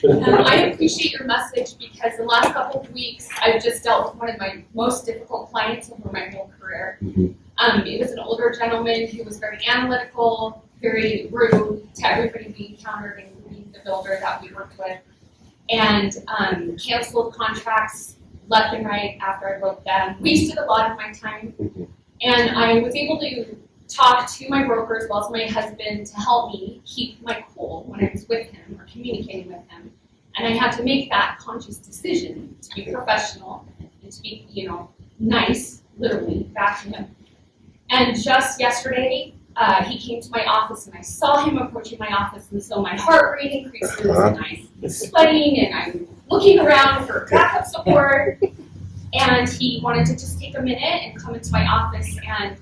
I appreciate your message because the last couple of weeks, I've just dealt with one of my most difficult clients over my whole career. It was an older gentleman who was very analytical, very rude to everybody we encountered, including the builder that we worked with, and canceled contracts left and right after I wrote them, wasted a lot of my time. And I was able to talk to my broker as well as my husband to help me keep my cool when I was with him or communicating with him. And I had to make that conscious decision to be professional and to be, nice, literally, back to him. And just yesterday, he came to my office and I saw him approaching my office, and so my heart rate increases and I'm sweating and I'm looking around for backup support. And he wanted to just take a minute and come into my office, and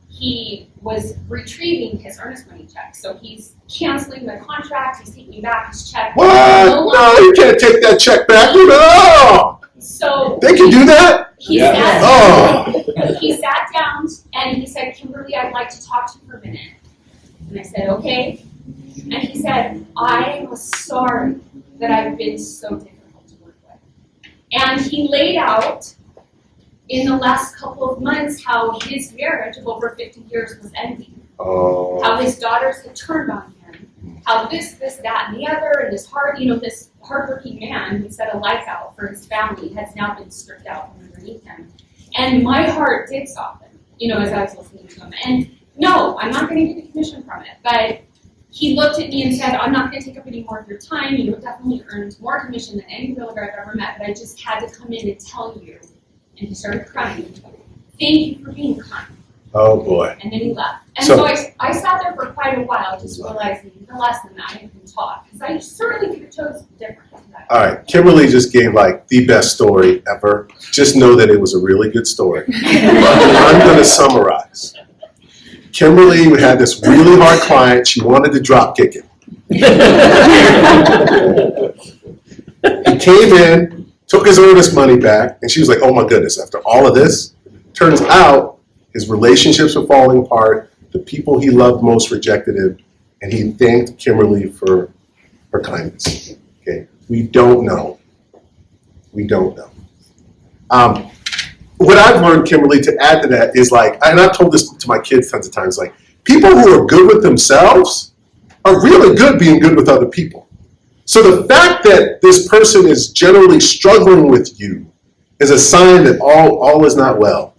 he was retrieving his earnest money check. So he's canceling the contract, he's taking back his check. What? No, you can't take that check back. No. So They can do that? he sat down and he said, Kimberly, I'd like to talk to you for a minute. And I said, okay. And he said, I am sorry that I've been so difficult to work with. And he laid out in the last couple of months how his marriage of over 50 years was ending. Oh. How his daughters had turned on him. How this, that, and the other, and this hardworking man who set a life out for his family has now been stripped out from underneath him. And my heart did soften, as I was listening to him. And no, I'm not going to get a commission from it. But he looked at me and said, I'm not going to take up any more of your time. You have definitely earned more commission than any realtor I've ever met, but I just had to come in and tell you. And he started crying. Thank you for being kind. Oh, boy. And then he left. And So- so I sat there for quite a while, just realizing the lesson that I can talk. Because I certainly could have chosen different. All right, Kimberly just gave the best story ever. Just know that it was a really good story. I'm going to summarize. Kimberly had this really hard client. She wanted to drop kick him. He came in, took his earnest money back, and she was like, oh my goodness, after all of this? Turns out his relationships were falling apart. The people he loved most rejected him, and he thanked Kimberly for her kindness. Okay, we don't know. We don't know. What I've learned, Kimberly, to add to that is and I've told this to my kids tons of times, people who are good with themselves are really good being good with other people. So the fact that this person is generally struggling with you is a sign that all is not well.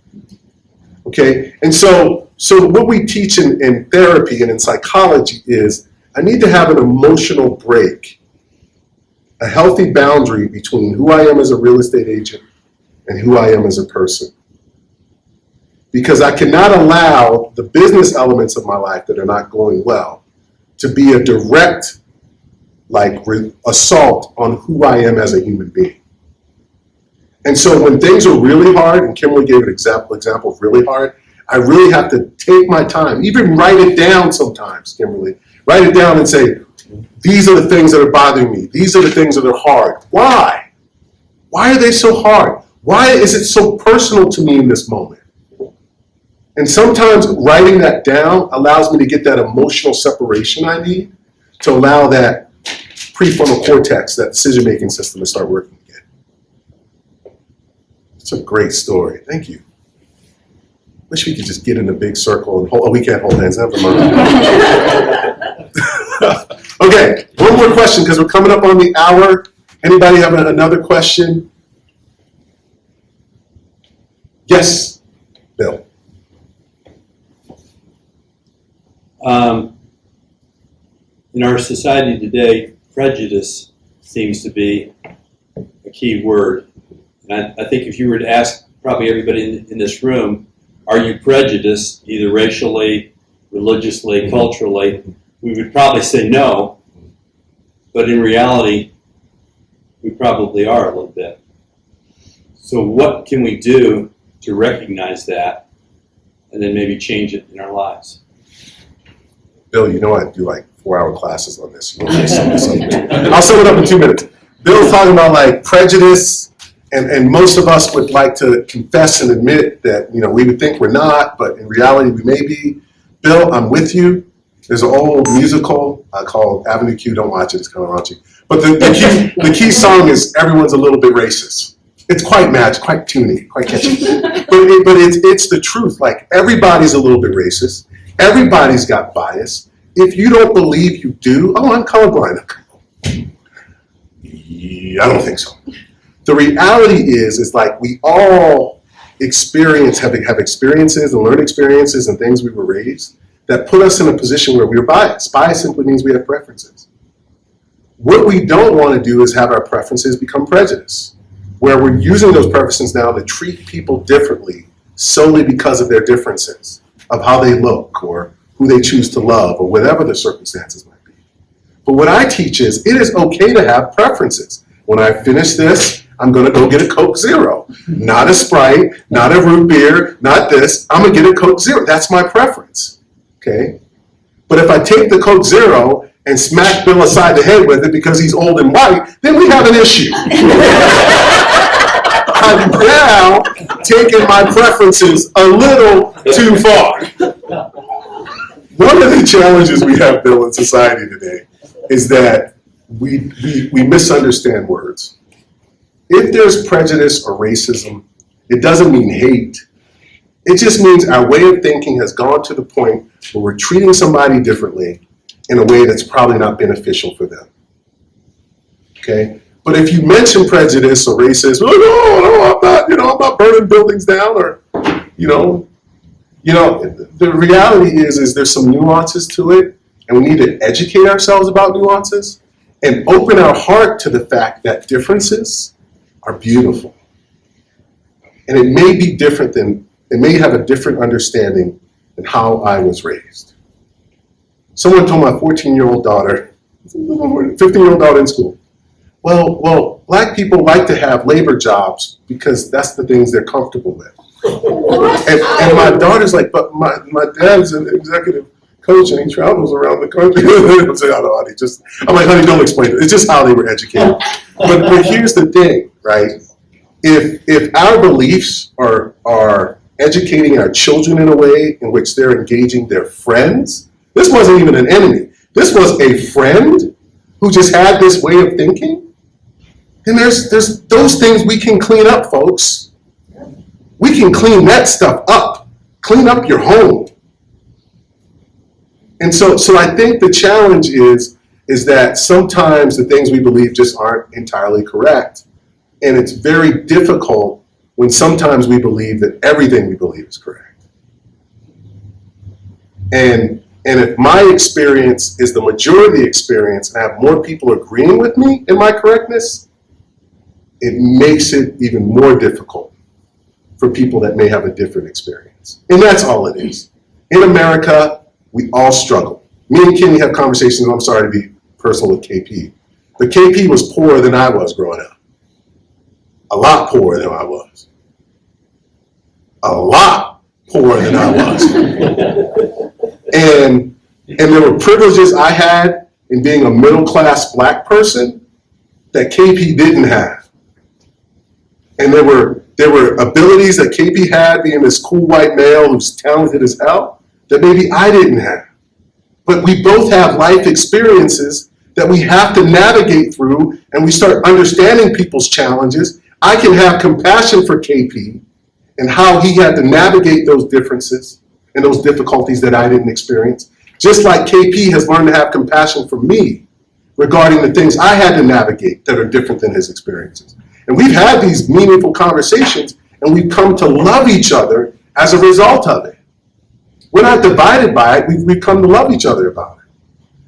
Okay, and so what we teach in therapy and in psychology is I need to have an emotional break, a healthy boundary between who I am as a real estate agent and who I am as a person. Because I cannot allow the business elements of my life that are not going well to be a direct assault on who I am as a human being. And so when things are really hard, and Kimberly gave an example of really hard, I really have to take my time, even write it down sometimes, Kimberly. Write it down and say, these are the things that are bothering me. These are the things that are hard. Why? Why are they so hard? Why is it so personal to me in this moment? And sometimes writing that down allows me to get that emotional separation I need to allow that prefrontal cortex, that decision-making system, to start working again. It's a great story. Thank you. Wish we could just get in a big circle and hold. Oh, we can't hold hands. Never mind. Okay, one more question because we're coming up on the hour. Anybody have another question? Yes, Bill. In our society today, prejudice seems to be a key word. And I think if you were to ask probably everybody in this room, are you prejudiced, either racially, religiously, culturally? We would probably say no, but in reality, we probably are a little bit. So what can we do to recognize that and then maybe change it in our lives? Bill, you know I do like 4-hour classes on this. I'll sum it up in 2 minutes. Bill's talking about like prejudice, and most of us would like to confess and admit that, you know, we would think we're not, but in reality we may be. Bill, I'm with you. There's an old musical called Avenue Q. Don't watch it, it's kind of raunchy. But the key song is Everyone's a Little Bit Racist. It's quite magic, quite tuney, quite catchy. But it's the truth. Like, everybody's a little bit racist. Everybody's got bias. If you don't believe you do, oh, I'm colorblind. Yeah, I don't think so. The reality is like we all have experiences and learn experiences and things we were raised that put us in a position where we're biased. Bias simply means we have preferences. What we don't want to do is have our preferences become prejudice, where we're using those preferences now to treat people differently solely because of their differences, of how they look or who they choose to love or whatever the circumstances might be. But what I teach is it is okay to have preferences. When I finish this, I'm going to go get a Coke Zero. Not a Sprite, not a root beer, not this. I'm going to get a Coke Zero. That's my preference. Okay? But if I take the Coke Zero and smack Bill aside the head with it because he's old and white, then we have an issue. I've now taken my preferences a little too far. One of the challenges we have, Bill, in society today is that we misunderstand words. If there's prejudice or racism, it doesn't mean hate. It just means our way of thinking has gone to the point where we're treating somebody differently in a way that's probably not beneficial for them. Okay? But if you mention prejudice or racism, oh, no, I'm not burning buildings down, or, the reality is there's some nuances to it, and we need to educate ourselves about nuances and open our heart to the fact that differences are beautiful. And it may be different it may have a different understanding than how I was raised. Someone told my 14-year-old daughter, 15-year-old daughter in school, well, black people like to have labor jobs because that's the things they're comfortable with. And my daughter's like, but my dad's an executive coach and he travels around the country. I'm saying, oh, honey, I'm like, honey, don't explain it. It's just how they were educated. But here's the thing, right? If our beliefs are educating our children in a way in which they're engaging their friends, this wasn't even an enemy. This was a friend who just had this way of thinking. And there's those things we can clean up, folks. We can clean that stuff up. Clean up your home. And so I think the challenge is that sometimes the things we believe just aren't entirely correct. And it's very difficult when sometimes we believe that everything we believe is correct. And if my experience is the majority experience and I have more people agreeing with me in my correctness, it makes it even more difficult for people that may have a different experience. And that's all it is. In America, we all struggle. Me and Kenny have conversations, and I'm sorry to be personal with KP, but KP was poorer than I was growing up. A lot poorer than I was. A lot poorer than I was. And there were privileges I had in being a middle-class black person that KP didn't have. And there were abilities that KP had being this cool white male who's talented as hell that maybe I didn't have. But we both have life experiences that we have to navigate through, and we start understanding people's challenges. I can have compassion for KP and how he had to navigate those differences and those difficulties that I didn't experience. Just like KP has learned to have compassion for me regarding the things I had to navigate that are different than his experiences. And we've had these meaningful conversations, and we've come to love each other as a result of it. We're not divided by it, we've come to love each other about it.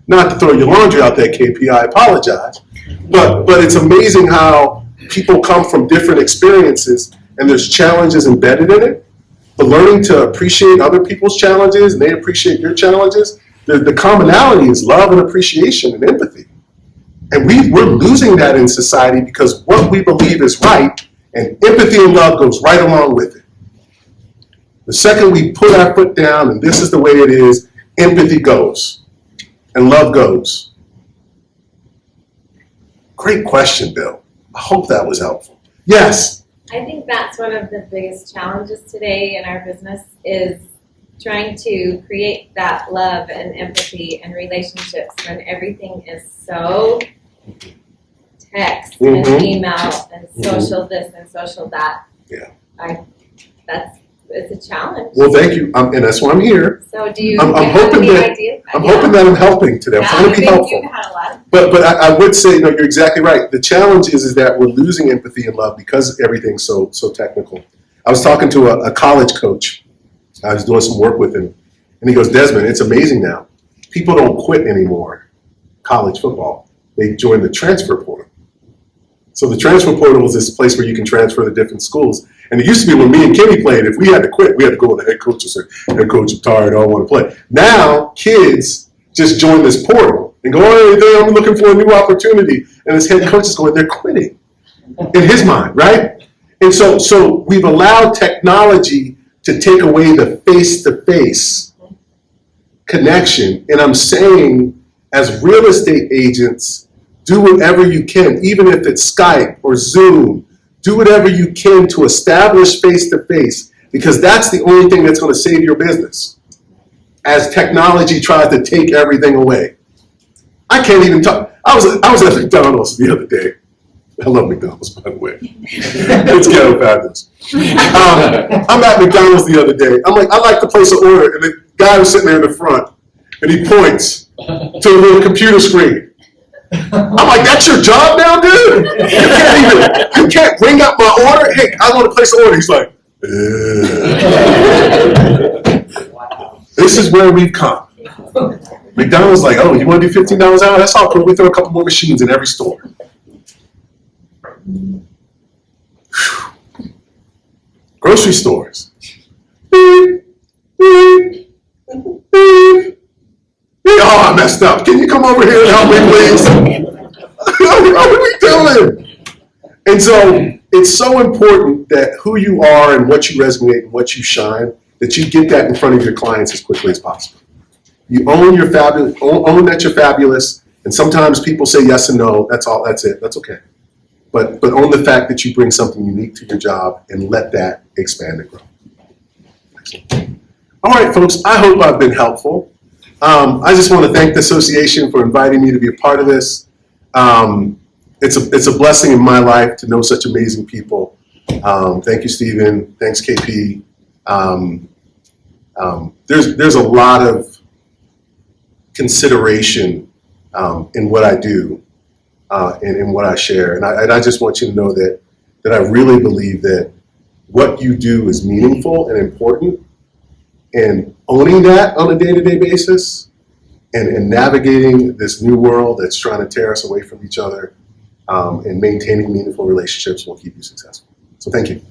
Not to throw your laundry out there, KP, I apologize. But it's amazing how people come from different experiences and there's challenges embedded in it. but learning to appreciate other people's challenges and they appreciate your challenges. The commonality is love and appreciation and empathy. And we're losing that in society because what we believe is right, and empathy and love goes right along with it. The second we put our foot down, and this is the way it is, empathy goes, and love goes. Great question, Bill. I hope that was helpful. Yes? I think that's one of the biggest challenges today in our business is trying to create that love and empathy and relationships when everything is so text and email and social this and social that. Yeah. It's a challenge. Well, thank you, and that's why I'm here. So do you I'm have hoping any that- ideas? I'm hoping that I'm helping today. I'm trying to be helpful. You've had a lot. But I would say, no, you're exactly right. The challenge is that we're losing empathy and love because everything's so technical. I was talking to a college coach. I was doing some work with him, and he goes, Desmond, it's amazing now. People don't quit anymore, college football. They join the transfer portal. So the transfer portal is this place where you can transfer to different schools. And it used to be when me and Kenny played, if we had to quit, we had to go to the head coach and say, head coach, I'm tired, I don't want to play. Now, kids just join this portal and go, oh, I'm looking for a new opportunity. And his head coach is going, they're quitting in his mind, right? And so we've allowed technology to take away the face-to-face connection. And I'm saying, as real estate agents, do whatever you can, even if it's Skype or Zoom. Do whatever you can to establish face-to-face, because that's the only thing that's going to save your business. As technology tries to take everything away. I can't even talk. I was at McDonald's the other day. I love McDonald's, by the way. It's ghetto fabulous. I'm at McDonald's the other day. I'm like, I like to place an order, and the guy was sitting there in the front, and he points to a little computer screen. I'm like, that's your job now, dude? You can't bring up my order? Hey, I want to place an order. He's like, This is where we've come. McDonald's like, oh, you want to do $15 an hour? That's all cool. We throw a couple more machines in every store. Grocery stores. Beep, beep, beep. Oh, I messed up. Can you come over here and help me, please? What are we doing? And so it's so important that who you are and what you resonate and what you shine, that you get that in front of your clients as quickly as possible. You own your fabulous, own that you're fabulous, and sometimes people say yes and no. That's all. That's it. That's okay. But own the fact that you bring something unique to your job and let that expand and grow. Excellent. All right, folks. I hope I've been helpful. I just want to thank the association for inviting me to be a part of this. It's a blessing in my life to know such amazing people. Thank you, Stephen. Thanks, KP. There's a lot of consideration in what I do and in what I share, and I just want you to know that I really believe that what you do is meaningful and important, and owning that on a day-to-day basis and navigating this new world that's trying to tear us away from each other and maintaining meaningful relationships will keep you successful. So thank you.